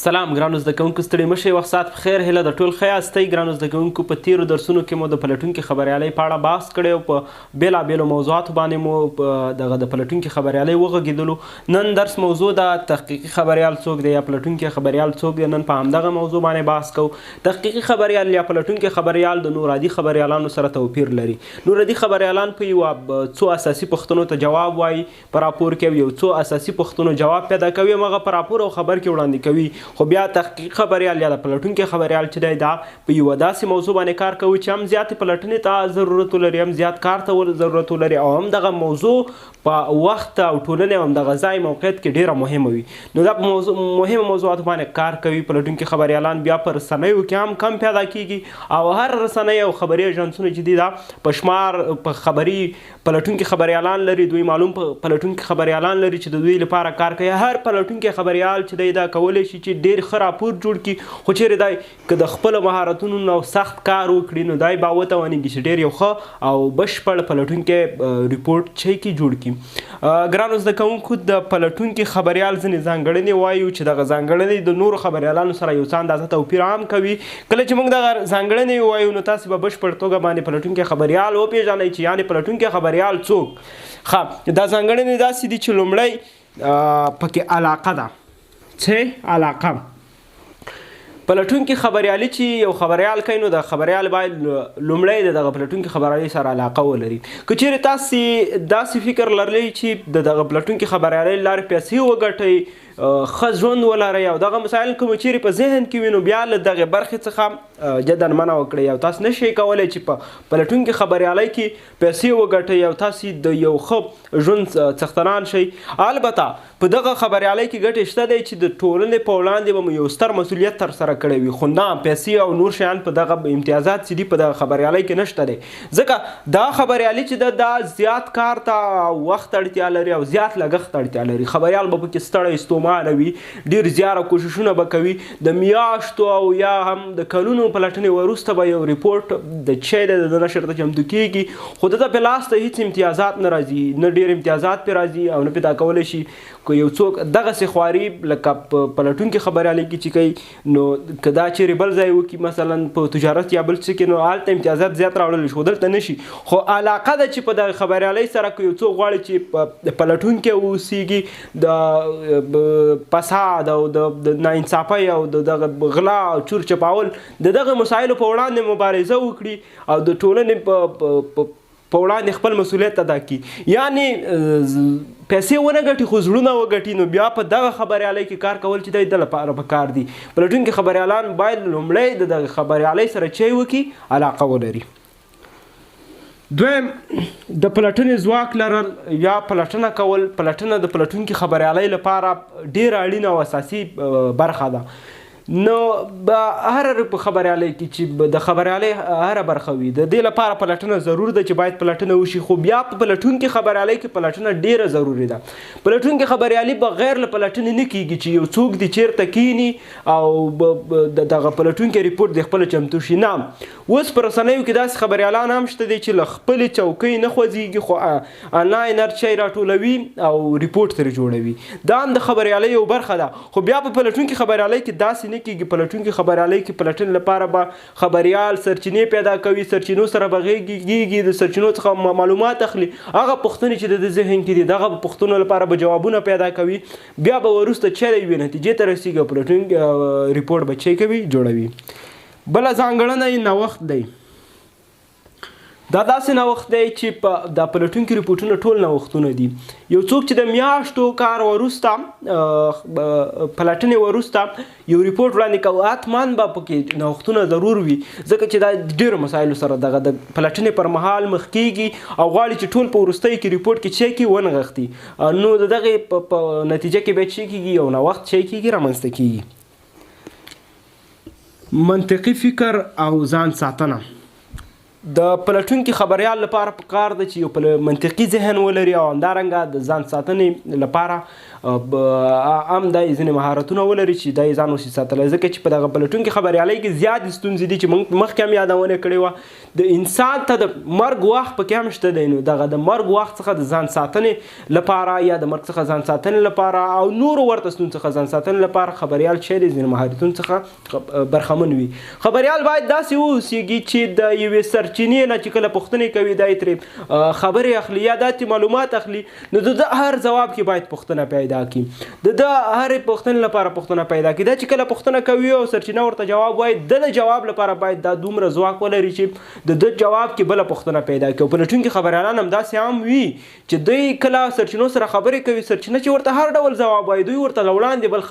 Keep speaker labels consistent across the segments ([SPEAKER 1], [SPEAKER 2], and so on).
[SPEAKER 1] سلام ګرانو زده کوونکو، ستړي مه شئ، وخت ساعت په خیر. هیله د ټول ښه یاستئ. ګرانو زده کوونکو، په تیرو درسونو کې مو د پلټونکي خبریالۍ په اړه بحث کړی او په بېلابېلو موضوعاتو باندې مو د پلټونکي خبریالۍ وغږېدلو. نن درس موضوع د تحقیقي خبریال څوک دی یا پلټونکی خبریال څوک دی. نن په همدغه موضوع باندې بحث کوو. تحقیقي خبریال یا پلټونکی خبریال د نور عادي خبریالانو سره توپیر لري. نور عادي خبریالان په یو څو اساسي پوښتنو ته جواب وایي په راپور کې، یو څو اساسي پوښتنو جواب پیدا کوي، هغه په راپور او خبر کې وړاندې کوي. خو بیا تحقیق خبریال یا د پلټونکي خبریال چې دی دا په یوه داسې موضوع باندې کار کوي چې هم زیاتې پلټنې ته ضرورت ولري، هم زیات کار ته ضرورت ولري، او هم دغه موضوع په وخت او ټولنې او همدغه ځای موقعیت کې ډېره مهمه وي. نو دا په مهمو موضوعاتو باندې کار کوي پلټونکي خبریالان. بیا په رسنیو کې هم کم پیدا کیږي او هر رسنۍ او خبري ایجنسونه چې دي دا په شمار په خبري پلټونکي خبریالان لري. دوی معلوم پلټونکي خبریالان لري چې د دوی لپاره کار کوي. هر پلټونکي خبریال چې دی دا کولی شي چې ډېر ښه راپور جوړ کړي، خو چیرې دی که د خپلو مهارتونو نه سخت کار وکړي نو دی به وتوانېږي چې ډېر یو ښه او بشپړ پلټونکی ریپورټ چې کې جوړ کړي. ګرانو زده کوونکو، د پلټونکي خبریال ځینې ځانګړنې وایو چې دغه ځانګړنې د نورو خبریالانو سره یو څه اندازه توپیر هم کوي. کله چې موږ دغه ځانګړنې وایو نو تاسې به بشپړ توګه باندې پلټونکی خبریال وپېژنئ چې یعنې پلټونکی خبریال څوک. ښه، دا ځانګړنې داسې دي چې لومړی پکې علاقه ده. څه علاقه؟ پلټونکي خبریالي چې یو خبریال کوي نو د خبریال باید لومړی د دغه پلټونکي خبریالۍ سره علاقه ولري. که چیرې تاسې داسې فکر لرلی چې د دغه پلټونکي خبریالۍ له لارې پیسې وګټئ، ښه ژوند ولرئ او دغه مسایل کوم چیرې په ذهن کې وي نو بیا له دغې برخې څخه جدا منع وکړئ. او تاسو نشئ کولی چې په پلټونکي خبریالۍ کې پیسې وګټئ او تاسې د یو ښه ژوند څښتنان شئ. البته په دغه خبریالۍ کې ګټې شته دی چې د ټولنې په وړاندې به مو یو ستر مسؤلیت ترسره کړی وي، خو نه پیسې او نور شیان په دغه امتیازات چې دي په دغه خبریالۍ کې نشته دی. ځکه دا خبریالي چې ده دا زیات کار ته وخت اړتیا لري او زیات لګښت اړتیا لري. خبریال به پکې ستړی ستومانه وي، ډېر زیاره کوششونه به کوي، د میاشتو او یا هم د کلونو پلټنې وروسته به یو ریپورټ د چې دی د نشر ته چمتو کیږي، خو ده په لاس ته هېڅ امتیازات نه راځي، نه ډېر امتیازات پرې راځي او نه پې دا کولی شي که یو څوک دغسې خواري لکه په پلټونکي خبریالۍ کې چې کوي نو که دا چیرې بل ځای وکړي مثلا په تجارت یا بل څه کې نو هلته امتیازات زیات راوړلی شي، خو دلته نه شي. خو علاقه ده چې په دغه خبریالۍ سره که یو څوک غواړي چې پلټونکی واوسیږي، د فساد او د ناانصافۍ او د دغه غلا او چور چپاول د دغه مسایلو په وړاندې مبارزه وکړي او د ټولنې په وړاندې خپل مسؤلیت ادا کړي، یعنې پیسې ونه ګټي خو زړونه وګټي، نو بیا په دغه خبریالۍ کې کار کول چې دی د لپاره پکار دي. پلټونکي خبریالان باید لومړی د دغه خبریالۍ سره چې وکړي علاقه ولري. دویم، د پلټنې ځواک لرل یا پلټنه کول. پلټنه د پلټونکي خبریالۍ لپاره ډېره اړینه او اساسي برخه ده. نو به هر په خبریالۍ کې چې د خبریالۍ هره برخه وي د دې لپاره پلټنه ضرور ده چې باید پلټنه وشي، خو بیا په پلټونکي خبریالۍ کې پلټنه ډیره ضروري ده. پلټونکي خبریالي بغیر له پلټنې نه کیږي چې یو څوک دې چیرته کینی او دغه پلټونکي ریپورټ د خپل چمتو شي. نه، اوس په رسنیو کې داسې خبریالان هم شته دي چې له خپلې چوکۍ نه خوځېږي خو انلاین هر شی راټولوي او ریپورټ ترې جوړوي. دا هم د خبریالۍ یو برخه ده. خو بیا په پلټونکي خبریالۍ کې داسې نه کیږي. پلټونکي خبریالۍ کې پلټنې لپاره به خبریال سرچینې پیدا کوي، سرچینو سره به غږیږي، د سرچینو څخه معلومات اخلي، هغه پوښتنې چې د ذهن کې دي دغه پوښتنو لپاره به جوابونه پیدا کوي، بیا به وروسته چې دی یوې نتیجې ته رسېږي، پلټونکي ریپورټ به چې کوي جوړوي. بله ځانګړنه یې نوښت دی. دا داسې نوښت دی چې په د پلټونکي ریپورټونه ټول نوښتونه دي. یو څوک چې د میاشتو کار وروسته پلټنې وروسته یو ریپورټ وړاندې کوي، حتما به پکې نوښتونه ضرور وي، ځکه چې دا ډېرو مسایلو سره دغه د پلټنې پر مهال مخ کیږي او غواړي چې ټول په وروستۍ کې ریپورټ کې چې کړي ونغښتي، نو د دغې په نتیجه کې بیا چې کیږي یو نوښت چې کیږي رامنځته کیږي. منطقي فکر او ځان ساتنه. د پلټونکي خبریال لپاره پکار ده چې یو منطقي ذهن ولري او همدارنګه د ځان ساتنې لپاره هم دا ځینې مهارتونه ولري چې دا یې ځان وشي ساتلی، ځکه چې په دغه پلټونکي خبریالۍ کې زیاتې ستونزې دي چې موږ مخکې هم یادونه کړې وه. د انسان ته د مرګ وخت پکې هم شته دی، نو دغه د مرګ وخت څخه د ځان ساتنې لپاره یا د مرګ څخه ځان ساتنې لپاره او نورو ورته ستونزو څخه ځان ساتنې لپاره خبریال چې دی ځینې مهارتونو څخه برخمن وي. خبریال باید داسې واوسېږي چې د یوې سرچینې نه چې کله پوښتنې کوي دا یې ترې خبرې اخلي یا داسې معلومات اخلي، نو د هر ځواب کې باید پوښتنه پیدا کړي، د هرې پوښتنې لپاره پوښتنه پیدا کړي. دا چې کله پوښتنه کوي او سرچینه ورته جواب وایي، د جواب لپاره باید دا دومره ځواک ولري چې د جواب کې بله پوښتنه پیدا کړي. او پلټونکي خبریالان هم داسې هم وي چې دوی کله سرچینو سره خبرې کوي، سرچینه چې ورته هر ډول ځواب وایي، دوی ورته له وړاندې بل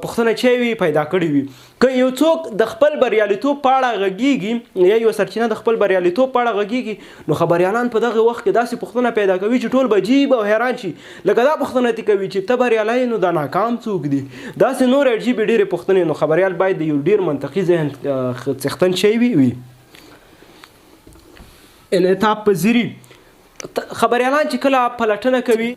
[SPEAKER 1] پوښتنه چې وي پیدا کړې وي. که یو څوک د خپل بریالیتوب په اړه غږیږي یا یو سرچینه د خپل بریالیتوب په اړه غږیږي، نو خبریالان په دغه وخت کې داسې پوښتنه پیدا کوي چې ټول به عجیب او حیران شي. لکه دا پوښتنه دې کوي چې ته بریالی نو دا ناکام څوک دي، داسې نور عجیبې ډېرې پوښتنې. نو خبریال باید د یو ډېر منطقي ذهن څښتن شوی وي. انعطاف پذیري خبریالان چې کله پلټنه کوي،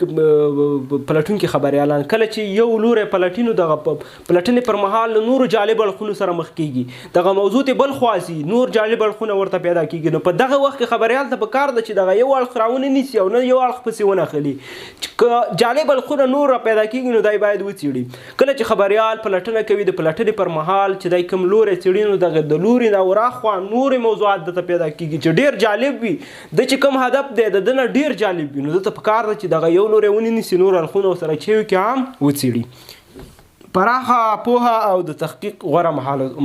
[SPEAKER 1] پلټونکي خبریالان کله چې یو لوری پلټي، نو دغه پلټنې پر مهال له نورو جالب اړخونو سره مخ کیږي، دغه موضوع ته بل خوا ځي، نور جالب اړخونه ورته پیدا کیږي. نو په دغه وخت کې خبریال ته پکار ده چې دغه یو اړخ راونه نیسي او نه یو اړخ پسې ونه خلي. که جالب اړخونه نور را پیدا کیږي نو دای باید وڅېړي. کله چې خبریال پلټنه کوي، د پلټنې پر مهال چې دای کوم لوری څېړي، نو دغه د لوري نه وراخوا نورې موضوعات دته پیدا کیږي چې ډېر جالب وي، د چې کوم هدف دی د نه ډیر جالب وي، نو دته پکار ده چې دغه یو لوری ونیسي، نور اړخونه ورسره چې وي کې هم وڅېړي. پراخه پوهه او د تحقیق غوره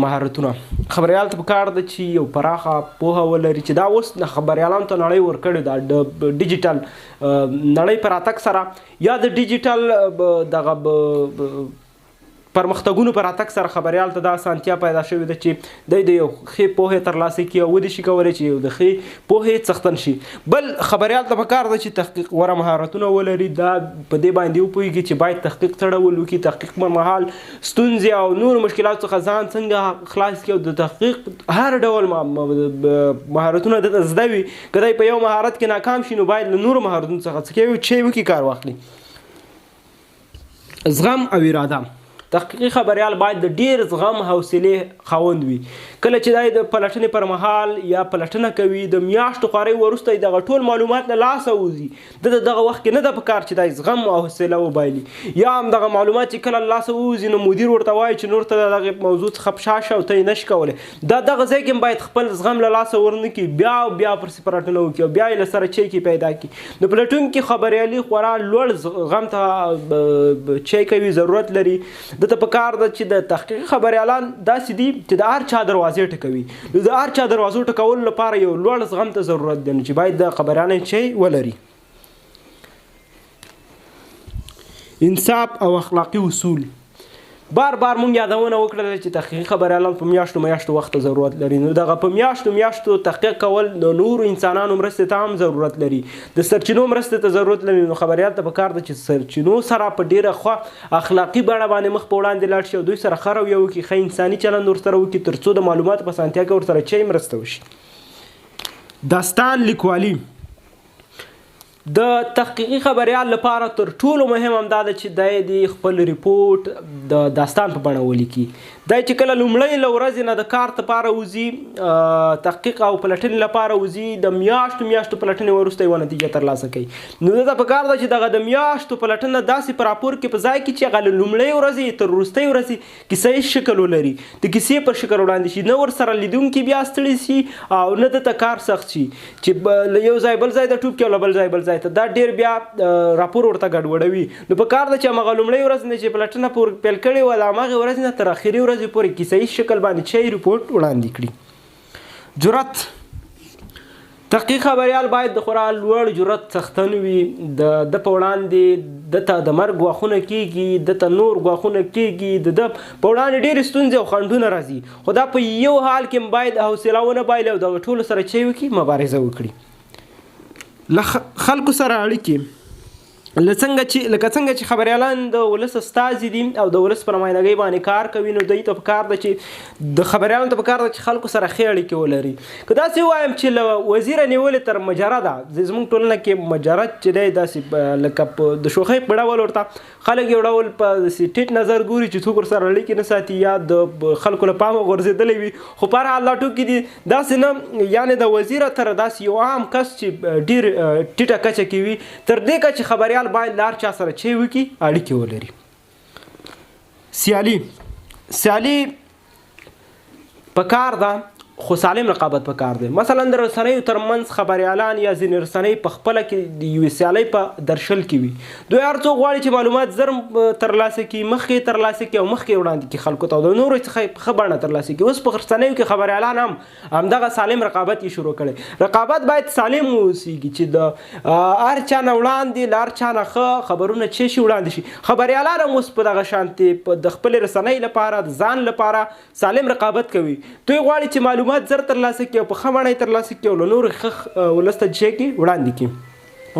[SPEAKER 1] مهارتونه خبریال ته پکار ده چې یو پراخه پوهه ولري، چې دا اوس خبریالانو ته نړۍ ورکړې ده د ډیجیټل نړۍ په راتګ سره یا د ډیجیټل دغه پرمختګونو په راتګ سره خبریال ته دا اسانتیا پیدا شوې ده چې دی د یو ښې پوهې ترلاسه کړي او ودې شي کولی چې یو د ښې پوهې څښتن شي. بل خبریال ته پکار ده چې تحقیق غوره مهارتونه ولري، دا په دې باندې وپوهېږي چې باید تحقیق څه ډول وکړي، تحقیق پر مهال ستونزې او نور مشکلاتو څخه ځان څنګه خلاص کړي، او د تحقیق هر ډول مهارتونه دته زده وي. که دی په یو مهارت کې ناکام شي، نو باید له نورو مهارتونو څخه څه کوي چې وکړي کار واخلي. زغم او اراده تحقیقي خبریال باید د ډیر زغم حوصلې خاوند وي. کله چې دی د پلټنې پر مهال یا پلټنه کوي، د میاشتو خوارۍ وروسته دغه ټول معلومات له لاسه وځي، د دغه وخت کې نه ده پکار چې دی زغم او حوصله وبایلي. یا هم دغه معلومات چې کله له لاسه ووځي، نو مدیر ورته وایي چې نور ته دغه موضوع څخه په شا شه او ته یې نشي کولی. دغه ځای کې باید خپل زغم له لاسه ورنه کړي، بیا او بیا پرسې پلټنه وکړي او بیا یې له سره چیکې پیدا کړي. نو پلټونکي خبریالي خورا لوړ زغم ته چیکوي ضرورت لري. دته پکار ده چې د تحقیق خبریالان داسې دي چې د هر چا دروازې ټکوي. نو د هر چا دروازو ټکولو لپاره یو لوړ زغم ته ضرورت دی، چې باید د خبریالان چی ولري. انصاف او اخلاقی اصول بار مونږ یادونه وکړله چې تحقیقي خبریالان په میاشتو وخت ضرورت لري. نو دغه په میاشتو تحقیق کول د نورو انسانانو مرستې ته هم ضرورت لري، د سرچینو مرستې ته ضرورت لري. نو خبریال ته پکار ده چې سرچینو سره په ډیره ښه اخلاقي بڼه باندې مخ په وړاندې لاړ شي او دوی سره ښه رویه وکړي، ښه انساني چلند ورسره وکړي، تر څو د معلوماتو په اسانتیا کې ورسره چی مرسته وشي. داستان لیکوالي د تحقیقي خبریال لپاره تر ټولو مهم هم دا ده چې دی د خپل ریپورټ د داستان په بڼه ولیکي. دی چې کله لومړی له ورځې نه د کار لپاره وځي، تحقیق او پلټنې لپاره وځي، د میاشتو پلټنې وروسته یوه نتیجه ترلاسه کوي. نو دته پکار ده چې دغه د میاشتو پلټنه داسې په راپور کې په ځای کې چې هغه له لومړۍ ورځې تر وروستۍ ورځې کیسه شکل ولري، د کیسې پر شکل وړاندې شي، نه ورسره لیدونکي بیا ستړي شي او نه دته کار سخت شي چې له یو ځای بل ځای ته ټوپ کړي او له بل ځای بل ځای ته، دا ډېر بیا راپور ورته ګډوډوي. نو پکار ده چې هماغه لومړۍ ورځ نه چې پلټنه پیل کړې وه، د هماغې ورځې نه تر اخري ورځې پورې کیسه شکل باندې چی ریپورټ وړاندې کړي. جرأت تحقیق خبریال باید د خورا لوړ جرأت څښتن وي. د په وړاندې دته د مرګ ګواښونه کیږي، دته نور ګواښونه کیږي، د په وړاندې ډېرې ستونزې او خنډونه راځي، خو دا په یو حال کې باید حوصله ونه بایلي او دغه ټولو سره چی وکړي، مبارزه وکړي. له خلکو سره اړیکې لکه څنګه چې خبریالان د ولس استازي دي او د ولس په نمایندګۍ باندې کار کوي، نو دوی ته پکار ده چې د خبریالانو ته پکار ده چې خلکو سره ښې اړیکې ولري. که داسې ووایم چې له وزیره نیولې تر مجره ده، زموږ ټولنه کې مجرد چې دی داسې لکه د شوخۍ په ډول ورته خلک یو ډول په ټیټ نظر ګوري چې څوک ورسره اړیکې نه ساتي یا د خلکو له پامه غورځېدلی وي. خو په هر حال دا ټوکې دي، داسې نه یعنې د وزیره تر داسې یو عام کس چې ډېر ټیټه کچه کې وي، تر دې کچې خبریال باید لار چا سره چې وکړي اړیکې ولري. سیالي پکار ده خو سالم رقابت پکار دی. مثلا د رسنیو ترمنځ خبریالان یا ځینې رسنۍ په خپله کې د یوې سیالۍ په درشل کې وي. دوی هر څوک غواړي چې معلومات زر ترلاسه کړي، مخکې ترلاسه کړي او مخکې وړاندې کړي خلکو ته، او د نورو څخه په ښه بڼه ترلاسه کړي. اوس په رسنیو کې خبریالان هم همدغه سالم رقابت یې شروع کړی. رقابت باید سالم واوسېږي چې د هر چا نه وړاندې له هر چا نه ښه خبرونه چې شي وړاندې شي. خبریالان هم اوس په دغه شانتې د خپلې رسنۍ لپاره د ځان لپاره سالم رقابت کوي. دوی غواړي چې معلومات زر ترلاسه کړي او په ښه بڼه یې ترلاسه کړي او له نورو ښه ولس ته چې کړي وړاندې کړي.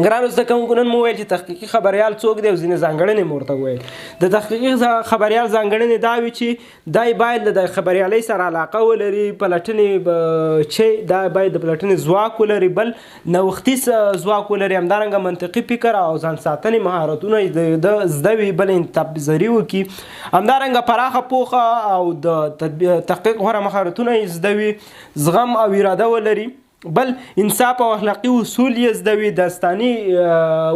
[SPEAKER 1] ګرانو زده کوونکو، نن مو وویل چې تحقیقي خبریال څوک دی او ځینې ځانګړنې مو ورته وویل. د تحقیقي خبریال ځانګړنې دا وي چې دی باید د خبریالۍ سره علاقه ولري، پلټنې چې دا باید د پلټنې ځواک ولري، بل نوښتي ځواک ولري، همدارنګه منطقي فکر او ځان ساتنې مهارتونه د زده وي، بل انتباهګذاري وکړي، همدارنګه پراخه پوهه او د تحقیق غوره مهارتونه یې زده وي، زغم او اراده ولري، بل انصاف او اخلاقي اصول یې زده وي، داستاني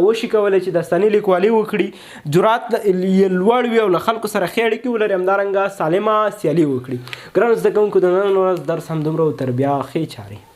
[SPEAKER 1] وشي کولی چې داستاني لیکوالي وکړي، جرأت یې لوړ وي او له خلکو سره ښې اړیکې ولري، همدارنګه سالمه سیالي وکړي. ګرانو زده کوونکو، د نن ورځ درس همدومره و، تر بیا ښې چارې.